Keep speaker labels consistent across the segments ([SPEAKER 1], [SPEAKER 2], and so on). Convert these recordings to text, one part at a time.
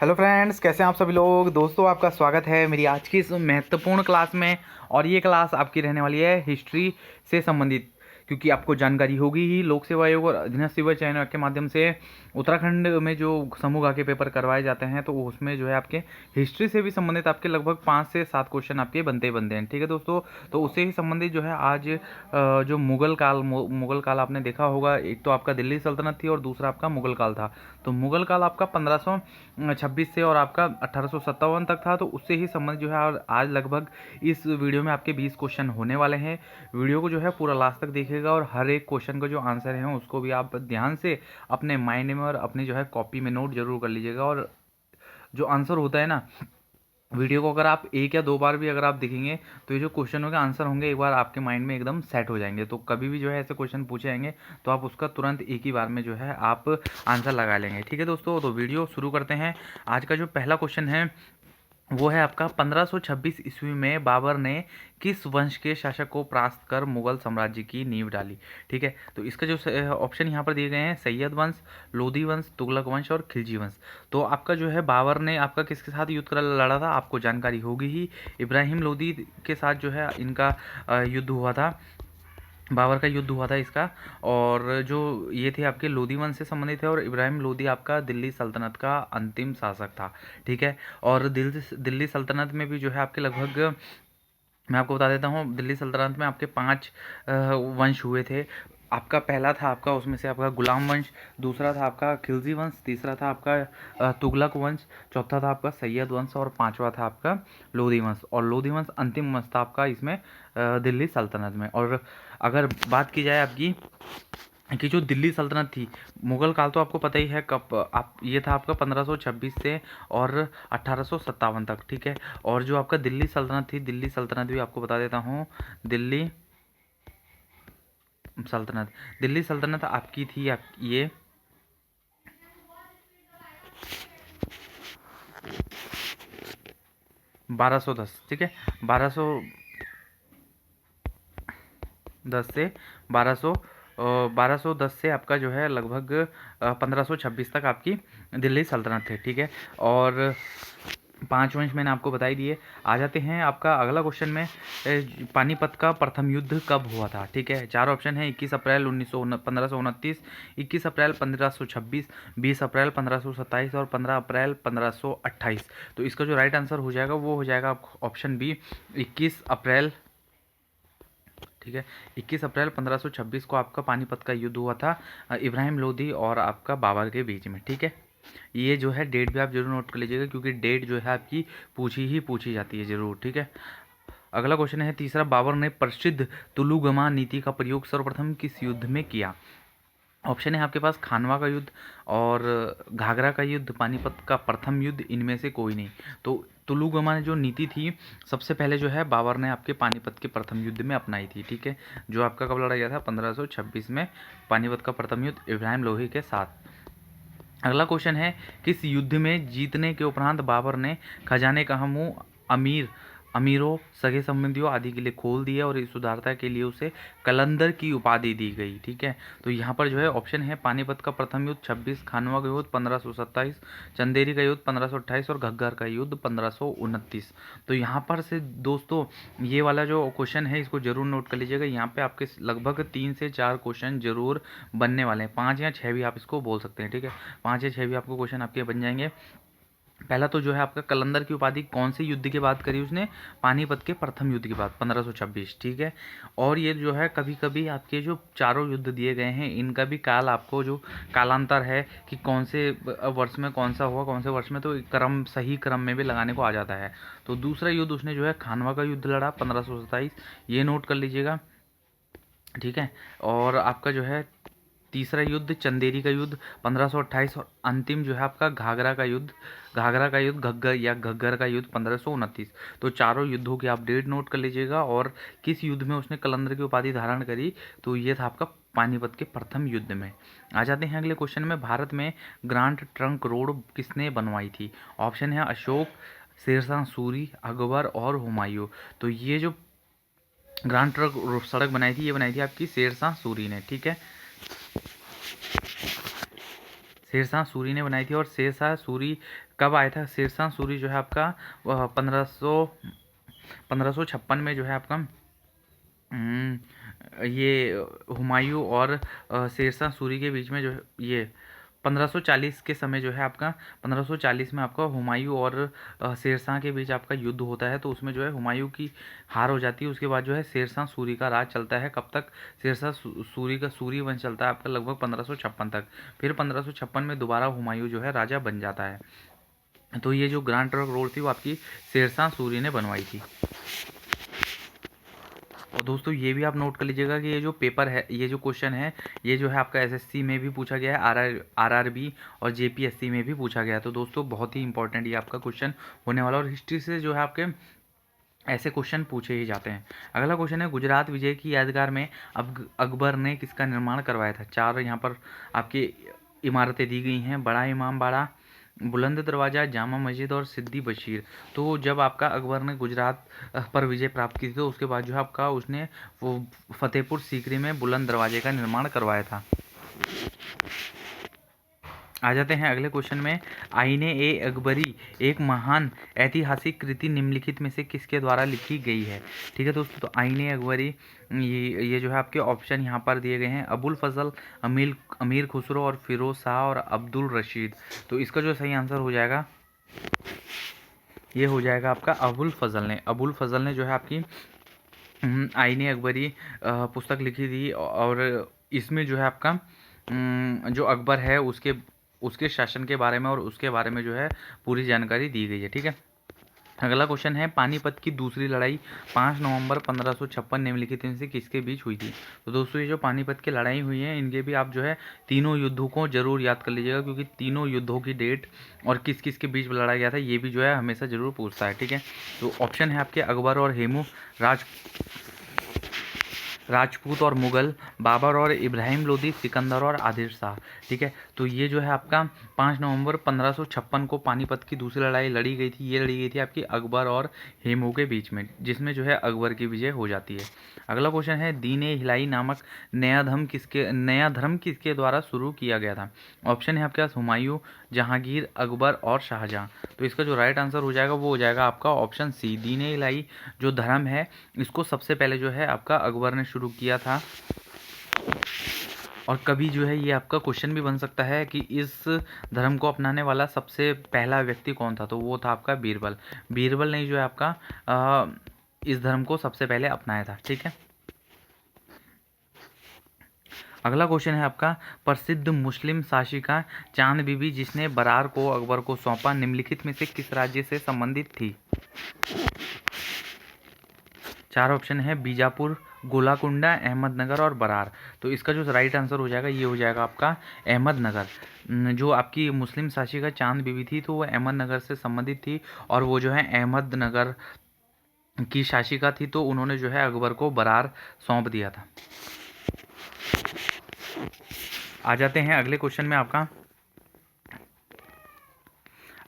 [SPEAKER 1] Hello friends, कैसे हैं आप सभी लोग। दोस्तों, आपका स्वागत है मेरी आज की इस महत्वपूर्ण क्लास में। और ये क्लास आपकी रहने वाली है हिस्ट्री से संबंधित, क्योंकि आपको जानकारी होगी ही लोक सेवा आयोग और अधीनस्थ सेवा चयन के माध्यम से उत्तराखंड में जो समूह के पेपर करवाए जाते हैं, तो उसमें जो है आपके हिस्ट्री से भी संबंधित आपके लगभग 5 से 7 क्वेश्चन आपके बनते ही बनते हैं। ठीक है दोस्तों, तो उससे ही संबंधित जो है आज जो मुगल काल आपने देखा होगा। एक तो आपका दिल्ली सल्तनत थी और दूसरा आपका मुगल काल था। तो मुगल काल आपका 1526 से और आपका 1857 तक था। तो उससे ही संबंधित जो है आज लगभग इस वीडियो में आपके 20 क्वेश्चन होने वाले हैं। वीडियो को जो है पूरा लास्ट तक देखिएगा और हर एक क्वेश्चन का जो आंसर है उसको भी आप ध्यान से अपने माइंड में और अपनी जो है कॉपी में नोट जरूर कर लीजिएगा। और जो आंसर होता है ना, वीडियो को अगर आप एक या दो बार भी अगर आप देखेंगे तो ये जो क्वेश्चनों के आंसर होंगे एक बार आपके माइंड में एकदम सेट हो जाएंगे। तो कभी भी जो है ऐसे क्वेश्चन पूछे जाएंगे तो आप उसका तुरंत एक ही बार में जो है आप आंसर लगा लेंगे। ठीक है दोस्तों, तो वीडियो शुरू करते हैं। आज का जो पहला क्वेश्चन है वो है आपका 1526 ईस्वी में बाबर ने किस वंश के शासक को परास्त कर मुगल साम्राज्य की नींव डाली। ठीक है, तो इसका जो ऑप्शन यहाँ पर दिए गए हैं, सैयद वंश, लोधी वंश, तुगलक वंश और खिलजी वंश। तो आपका जो है बाबर ने आपका किसके साथ युद्ध कर लड़ा था, आपको जानकारी होगी ही। इब्राहिम लोधी के साथ जो है इनका युद्ध हुआ था, बाबर का युद्ध हुआ था इसका। और जो ये थे आपके लोधी वंश से संबंधित है और इब्राहिम लोधी आपका दिल्ली सल्तनत का अंतिम शासक था। ठीक है, और दिल्ली सल्तनत में भी जो है आपके लगभग, मैं आपको बता देता हूँ, दिल्ली सल्तनत में आपके 5 वंश हुए थे। आपका पहला था आपका उसमें से आपका गुलाम वंश, दूसरा था आपका खिलजी वंश, तीसरा था आपका तुगलक वंश, चौथा था आपका सैयद वंश और पांचवा था आपका लोधी वंश। और लोधी वंश अंतिम वंश था आपका इसमें दिल्ली सल्तनत में। और अगर बात की जाए आपकी कि जो दिल्ली सल्तनत थी, मुगल काल तो आपको पता ही है कब आप, ये था आपका 1526 से और 1857 तक। ठीक है, और जो आपका दिल्ली सल्तनत थी, दिल्ली सल्तनत भी आपको बता देता हूँ। दिल्ली सल्तनत आपकी थी ये 1210। ठीक है, 1210 से 1210 से आपका जो है लगभग 1526 तक आपकी दिल्ली सल्तनत थे। ठीक है, और 5 वंश मैंने आपको बता ही दिए। आ जाते हैं आपका अगला क्वेश्चन में, पानीपत का प्रथम युद्ध कब हुआ था। ठीक है, 4 ऑप्शन है, 21 अप्रैल 1529, 21 अप्रैल 1526, 20 अप्रैल 1527 और 15 अप्रैल 1528। तो इसका जो राइट आंसर हो जाएगा वो हो जाएगा ऑप्शन बी, 21 अप्रैल। ठीक है, 21 अप्रैल 1526 को आपका पानीपत का युद्ध हुआ था इब्राहिम लोधी और आपका बाबर के बीच में। ठीक है, ये जो है डेट भी आप जरूर नोट कर लीजिएगा, क्योंकि डेट जो है आपकी पूछी जाती है जरूर। ठीक है, अगला क्वेश्चन है तीसरा, बाबर ने प्रसिद्ध तुलुगमा नीति का प्रयोग सर्वप्रथम किस युद्ध में किया। ऑप्शन है आपके पास खानवा का युद्ध और घाघरा का युद्ध, पानीपत का प्रथम युद्ध, इनमें से कोई नहीं। तो तुलुगमा जो नीति थी सबसे पहले जो है बाबर ने आपके पानीपत के प्रथम युद्ध में अपनाई थी। ठीक है, जो आपका कब लड़ा गया था, 1526 में पानीपत का प्रथम युद्ध इब्राहिम लोधी के साथ। अगला क्वेश्चन है, किस युद्ध में जीतने के उपरांत बाबर ने खजाने का मुंह अमीरों, सगे संबंधियों आदि के लिए खोल दिया और इस उदारता के लिए उसे कलंदर की उपाधि दी गई। ठीक है, तो यहाँ पर जो है ऑप्शन है, पानीपत का प्रथम युद्ध 26, खानवा का युद्ध 1527, चंदेरी का युद्ध 1528 और घग्गर का युद्ध 1529। तो यहाँ पर से दोस्तों ये वाला जो क्वेश्चन है इसको जरूर नोट कर लीजिएगा। यहाँ पे आपके लगभग 3 से 4 क्वेश्चन जरूर बनने वाले हैं, 5 या 6 भी आप इसको बोल सकते हैं। ठीक है, 5 या 6 भी आपको क्वेश्चन आपके बन जाएंगे। पहला तो जो है आपका कलंदर की उपाधि कौन से युद्ध के बाद करी उसने, पानीपत के प्रथम युद्ध के बाद 1526। ठीक है, और ये जो है कभी कभी आपके जो चारों युद्ध दिए गए हैं इनका भी काल, आपको जो कालांतर है कि कौन से वर्ष में कौन सा हुआ, कौन से वर्ष में, तो क्रम सही क्रम में भी लगाने को आ जाता है। तो दूसरा युद्ध उसने जो है खानवा का युद्ध लड़ा 1527, ये नोट कर लीजिएगा। ठीक है, और आपका जो है तीसरा युद्ध चंदेरी का युद्ध 1528 और अंतिम जो है आपका घाघरा का युद्ध घग्गर का युद्ध 1529। तो चारों युद्धों की आप डेट नोट कर लीजिएगा और किस युद्ध में उसने कलंदर की उपाधि धारण करी, तो ये था आपका पानीपत के प्रथम युद्ध में। आ जाते हैं अगले क्वेश्चन में, भारत में ग्रांड ट्रंक रोड किसने बनवाई थी। ऑप्शन है अशोक, शेरशाह सूरी, अकबर और हुमायूं। तो ये जो ग्रांड ट्रंक सड़क बनाई थी ये बनाई थी आपकी शेरशाह सूरी ने। ठीक है, शेरशाह सूरी ने बनाई थी और शेरशाह सूरी कब आया था शेरशाह सूरी जो है आपका 1556 में जो है आपका ये हुमायूं और शेरशाह सूरी के बीच में जो है ये 1540 के समय जो है आपका 1540 में आपका हुमायूं और शेरशाह के बीच आपका युद्ध होता है। तो उसमें जो है हुमायूं की हार हो जाती है। उसके बाद जो है शेरशाह सूरी का राज चलता है। कब तक? शेरशाह सूरी का सूरी वंश चलता है आपका लगभग 1556 तक। फिर 1556 में दोबारा हुमायूं जो है राजा बन जाता है। तो ये जो ग्रैंड ट्रंक रोड थी वो आपकी शेरशाह सूरी ने बनवाई थी। और दोस्तों ये भी आप नोट कर लीजिएगा कि ये जो पेपर है, ये जो क्वेश्चन है, ये जो है आपका एसएससी में भी पूछा गया है, आरआरबी और जेपीएससी में भी पूछा गया है। तो दोस्तों बहुत ही इंपॉर्टेंट ये आपका क्वेश्चन होने वाला। और हिस्ट्री से जो है आपके ऐसे क्वेश्चन पूछे ही जाते हैं। अगला क्वेश्चन है गुजरात विजय की यादगार में अकबर ने किसका निर्माण करवाया था? 4 यहाँ पर आपकी इमारतें दी गई हैं। बड़ा इमाम बाड़ा, बुलंद दरवाज़ा, जामा मस्जिद और सिद्दी बशीर। तो जब आपका अकबर ने गुजरात पर विजय प्राप्त की थी तो उसके बाद जो है आपका उसने वो फतेहपुर सीकरी में बुलंद दरवाजे का निर्माण करवाया था। आ जाते हैं अगले क्वेश्चन में। आईने ए अकबरी एक महान ऐतिहासिक कृति निम्नलिखित में से किसके द्वारा लिखी गई है? ठीक है दोस्तों, तो आईने अकबरी ये जो है आपके ऑप्शन यहाँ पर दिए गए हैं। अबुल फजल, अमीर खुसरो और फिरोज शाह और अब्दुल रशीद। तो इसका जो सही आंसर हो जाएगा ये हो जाएगा आपका अबुल फजल ने जो है आपकी आईने अकबरी पुस्तक लिखी थी। और इसमें जो है आपका जो अकबर है उसके शासन के बारे में और उसके बारे में जो है पूरी जानकारी दी गई है। ठीक है, अगला क्वेश्चन है पानीपत की दूसरी लड़ाई 5 नवंबर 1556 निम्नलिखित में से किसके बीच हुई थी? तो दोस्तों ये जो पानीपत की लड़ाई हुई है इनके भी आप जो है तीनों युद्धों को जरूर याद कर लीजिएगा, क्योंकि तीनों युद्धों की डेट और किस किस के बीच लड़ा गया था ये भी जो है हमेशा जरूर पूछता है। ठीक है, तो ऑप्शन है आपके अकबर और हेमू, राजपूत और मुगल, बाबर और इब्राहिम लोदी, सिकंदर और आदिल शाह। ठीक है, तो ये जो है आपका 5 नवंबर 1556 को पानीपत की दूसरी लड़ाई लड़ी गई थी। ये लड़ी गई थी आपकी अकबर और हेमू के बीच में, जिसमें जो है अकबर की विजय हो जाती है। अगला क्वेश्चन है दीन ए हिलाई नामक नया धर्म किसके द्वारा शुरू किया गया था? ऑप्शन है आपके पास हुमायूं, जहांगीर, अकबर और शाहजहां। तो इसका जो राइट आंसर हो जाएगा वो हो जाएगा आपका ऑप्शन सी। दीन ए हिलाई जो धर्म है इसको सबसे पहले जो है आपका अकबर ने शुरू किया था। और कभी जो है ये आपका क्वेश्चन भी बन सकता है कि इस धर्म को अपनाने वाला सबसे पहला व्यक्ति कौन था? तो वो था आपका बीरबल ने जो है आपका इस धर्म को सबसे पहले अपनाया था। ठीक है, अगला क्वेश्चन है आपका प्रसिद्ध मुस्लिम शासिका चांद बीबी जिसने बरार को अकबर को सौंपा निम्नलिखित में से किस राज्य से संबंधित थी? 4 ऑप्शन है बीजापुर, गोलाकुंडा, अहमदनगर और बरार। तो इसका जो राइट आंसर हो जाएगा ये हो जाएगा आपका अहमदनगर। जो आपकी मुस्लिम शासिका चांद बीबी थी तो वो अहमदनगर से संबंधित थी और वो जो है अहमदनगर की शासिका थी। तो उन्होंने जो है अकबर को बरार सौंप दिया था। आ जाते हैं अगले क्वेश्चन में। आपका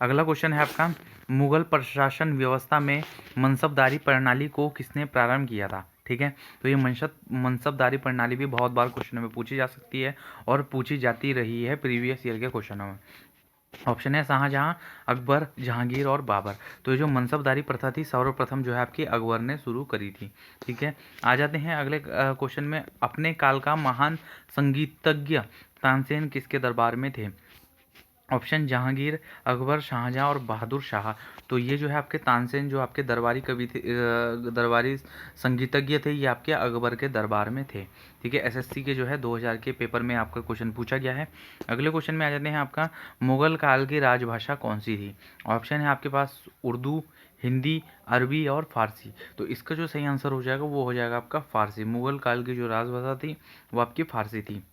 [SPEAKER 1] अगला क्वेश्चन है आपका मुगल प्रशासन व्यवस्था में मनसबदारी प्रणाली को किसने प्रारंभ किया था? ठीक है, तो ये मनसबदारी प्रणाली भी बहुत बार क्वेश्चन में पूछी जा सकती है और पूछी जाती रही है प्रीवियस ईयर के क्वेश्चनों में। ऑप्शन है शाहजहां, अकबर, जहांगीर और बाबर। तो ये जो मनसबदारी प्रथा थी सर्वप्रथम जो है आपकी अकबर ने शुरू करी थी। ठीक है, आ जाते हैं अगले क्वेश्चन में। अपने काल का महान संगीतज्ञ तानसेन किसके दरबार में थे? ऑप्शन जहांगीर, अकबर, शाहजहां और बहादुर शाह। तो ये जो है आपके तानसेन जो आपके दरबारी कवि थे, दरबारी संगीतज्ञ थे, ये आपके अकबर के दरबार में थे। ठीक है, एसएससी के जो है 2000 के पेपर में आपका क्वेश्चन पूछा गया है। अगले क्वेश्चन में आ जाते हैं आपका मुगल काल की राजभाषा कौन सी थी? ऑप्शन है आपके पास उर्दू, हिंदी, अरबी और फारसी। तो इसका जो सही आंसर हो जाएगा वो हो जाएगा आपका फारसी। मुगल काल की जो राजभाषा थी वो आपकी फारसी थी।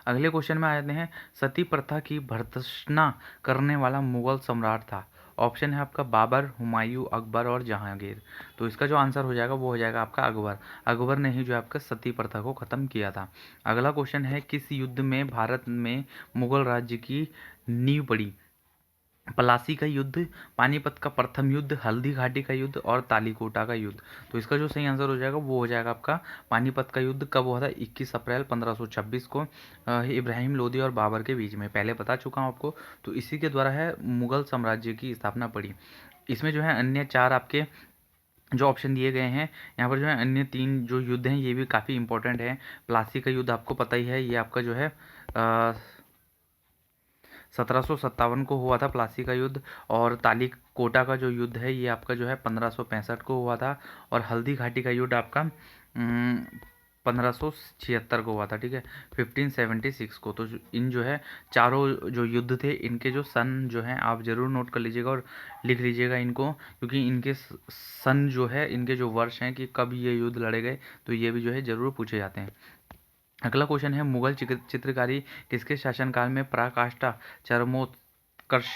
[SPEAKER 1] अगले क्वेश्चन में आ जाते हैं सती प्रथा की भर्त्सना करने वाला मुगल सम्राट था। ऑप्शन है आपका बाबर, हुमायूं, अकबर और जहांगीर। तो इसका जो आंसर हो जाएगा वो हो जाएगा आपका अकबर ने ही जो आपका सती प्रथा को ख़त्म किया था। अगला क्वेश्चन है किस युद्ध में भारत में मुगल राज्य की नींव पड़ी? प्लासी का युद्ध, पानीपत का प्रथम युद्ध, हल्दी घाटी का युद्ध और तालीकोटा का युद्ध। तो इसका जो सही आंसर हो जाएगा वो हो जाएगा आपका पानीपत का युद्ध। कब हुआ था? 21 अप्रैल 1526 को इब्राहिम लोदी और बाबर के बीच में। पहले बता चुका हूँ आपको। तो इसी के द्वारा है मुगल साम्राज्य की स्थापना पड़ी। इसमें जो है अन्य 4 आपके जो ऑप्शन दिए गए हैं यहाँ पर जो है अन्य 3 जो युद्ध हैं ये भी काफ़ी इंपॉर्टेंट है। प्लासी का युद्ध आपको पता ही है, ये आपका जो है 1757 को हुआ था प्लासी का युद्ध। और तालीकोटा का जो युद्ध है ये आपका जो है 1565 को हुआ था। और हल्दी घाटी का युद्ध आपका 1576 को हुआ था, ठीक है, 1576 को। तो इन जो है चारों जो युद्ध थे इनके जो सन जो हैं आप ज़रूर नोट कर लीजिएगा और लिख लीजिएगा इनको, क्योंकि इनके सन जो है, इनके जो वर्ष हैं कि कब ये युद्ध लड़े गए, तो ये भी जो है ज़रूर पूछे जाते हैं। अगला क्वेश्चन है, मुगल चित्रकारी किसके शासनकाल में पराकाष्ठा चरमोत्कर्ष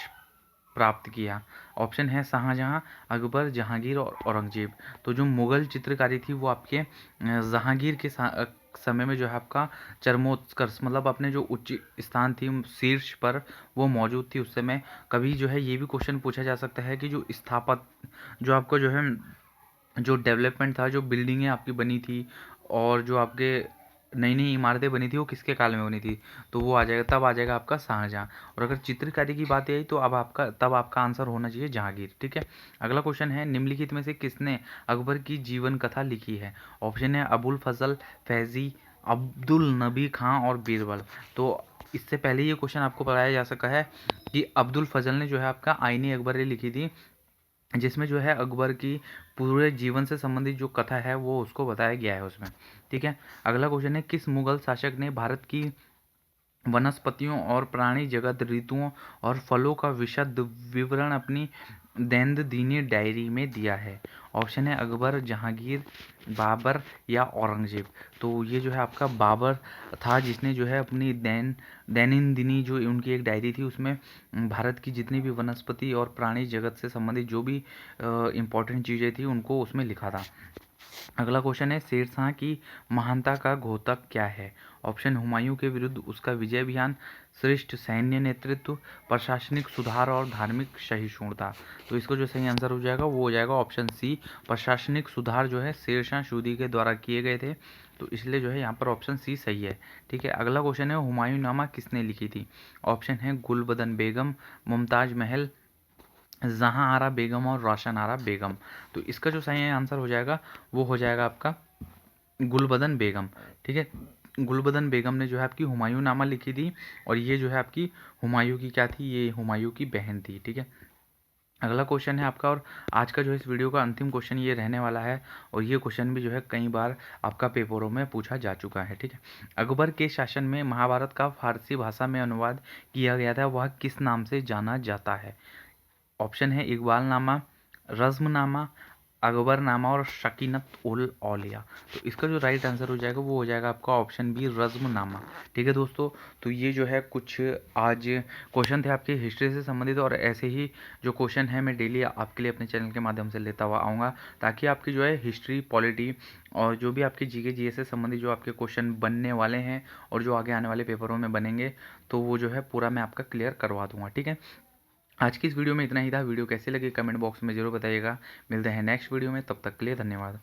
[SPEAKER 1] प्राप्त किया? ऑप्शन है शाहजहां, अकबर, जहांगीर और औरंगजेब। तो जो मुगल चित्रकारी थी वो आपके जहांगीर के समय में जो है आपका चरमोत्कर्ष, मतलब अपने जो उच्च स्थान थी शीर्ष पर वो मौजूद थी उस समय। कभी जो है ये भी क्वेश्चन पूछा जा सकता है कि जो स्थापत जो आपको जो है जो डेवलपमेंट था, जो बिल्डिंगें आपकी बनी थी और जो आपके नई नई इमारतें बनी थी वो किसके काल में बनी थी? तो वो आ जाएगा, तब आ जाएगा आपका शाहजहां। और अगर चित्रकारी की बात आई तो अब आपका तब आपका आंसर होना चाहिए जहांगीर, ठीक है। अगला क्वेश्चन है, निम्नलिखित में से किसने अकबर की जीवन कथा लिखी है? ऑप्शन है अबुल फजल, फैजी, अब्दुल नबी खां और बीरबल। तो इससे पहले ये क्वेश्चन आपको बताया जा सका है कि अब्दुल फजल ने जो है आपका आईनी अकबर लिखी थी, जिसमें जो है अकबर की पूरे जीवन से संबंधित जो कथा है वो उसको बताया गया है उसमें, ठीक है। अगला क्वेश्चन है, किस मुगल शासक ने भारत की वनस्पतियों और प्राणी जगत, ऋतुओं और फलों का विशद विवरण अपनी दैनंदिनी डायरी में दिया है? ऑप्शन है अकबर, जहांगीर, बाबर या औरंगजेब। तो ये जो है आपका बाबर था, जिसने जो है अपनी दैनंदिनी जो उनकी एक डायरी थी उसमें भारत की जितनी भी वनस्पति और प्राणी जगत से संबंधित जो भी इम्पोर्टेंट चीज़ें थी उनको उसमें लिखा था। अगला क्वेश्चन है, शेरशाह की महानता का घोतक क्या है? ऑप्शन हुमायूं के विरुद्ध उसका विजय अभियान, श्रेष्ठ सैन्य नेतृत्व, प्रशासनिक सुधार और धार्मिक सहिष्णुता। तो इसको जो सही आंसर हो जाएगा वो हो जाएगा ऑप्शन सी, प्रशासनिक सुधार जो है शेरशाह सूरी के द्वारा किए गए थे, तो इसलिए जो है यहाँ पर ऑप्शन सी सही है, ठीक है। अगला क्वेश्चन है, हुमायूं नामा किसने लिखी थी? ऑप्शन है गुलबदन बेगम, मुमताज महल, जहां आरा बेगम और रोशन आरा बेगम। तो इसका जो सही आंसर हो जाएगा वो हो जाएगा आपका गुलबदन बेगम, ठीक है। गुलबदन बेगम ने जो है आपकी हुमायूं नामा लिखी थी और ये जो है आपकी हुमायूं की क्या थी? ये हुमायूं की बहन थी, ठीक है। अगला क्वेश्चन है आपका, और आज का जो है इस वीडियो का अंतिम क्वेश्चन ये रहने वाला है, और ये क्वेश्चन भी जो है कई बार आपका पेपरों में पूछा जा चुका है, ठीक है। अकबर के शासन में महाभारत का फारसी भाषा में अनुवाद किया गया था, वह किस नाम से जाना जाता है? ऑप्शन है इकबालनामा, रज़्मनामा, अकबरनामा और शकीनत उल औलिया। तो इसका जो राइट आंसर हो जाएगा वो हो जाएगा आपका ऑप्शन बी, रज़्मनामा, ठीक है दोस्तों। तो ये जो है कुछ आज क्वेश्चन थे आपके हिस्ट्री से संबंधित, और ऐसे ही जो क्वेश्चन है मैं डेली आपके लिए अपने चैनल के माध्यम से लेता हुआ आऊँगा, ताकि आपकी जो है हिस्ट्री, पॉलिटी और जो भी आपके जीके जीएस से संबंधित जो आपके क्वेश्चन बनने वाले हैं और जो आगे आने वाले पेपरों में बनेंगे, तो वो जो है पूरा मैं आपका क्लियर करवा दूँगा, ठीक है। आज की इस वीडियो में इतना ही था। वीडियो कैसे लगी कमेंट बॉक्स में ज़रूर बताइएगा। मिलते हैं नेक्स्ट वीडियो में, तब तक के लिए धन्यवाद।